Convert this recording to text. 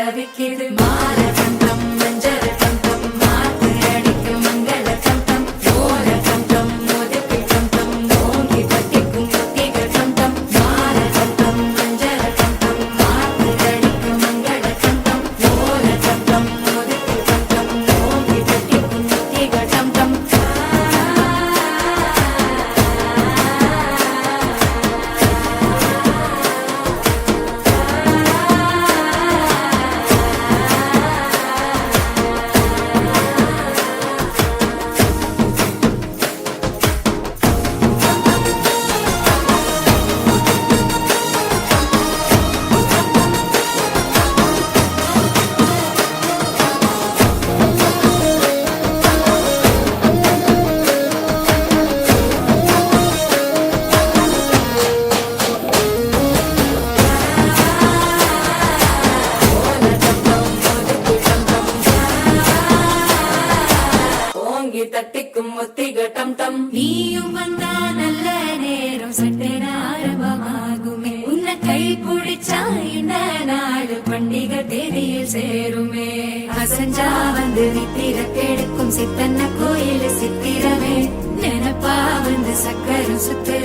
தவிக்குது மாற கண்டம் மஞ்சள் கண்டம் மாத்து அடிக்கும் மங்கள கண்டம் ஓர கண்டம் மோதிக்கு கண்டம் ஓங்கி தட்டிக்கும் முத்திக கண்டம் மாற கண்டம் மஞ்சள் கண்டம் மாத்து அடிக்கும் மங்கள கண்டம் ஓர கண்டம் மோதிக்கு கண்டம் ஓங்கி தட்டிக்கும் முத்திக கண்டம் தட்டிக்கும் முத்திக டம் டம் நீயும் வந்தா நல்ல நேரம் சட்டென ஆரம்பமாகுமே உன்னை கை பிடிச்சா இந்த நாடு பண்டிகை தேதியில் சேருமே அசஞ்சா வந்து நித்திர கெடுக்கும் சித்தன்ன கோயில் சித்திரமே நினைப்பா வந்து சக்கரம் சுத்துற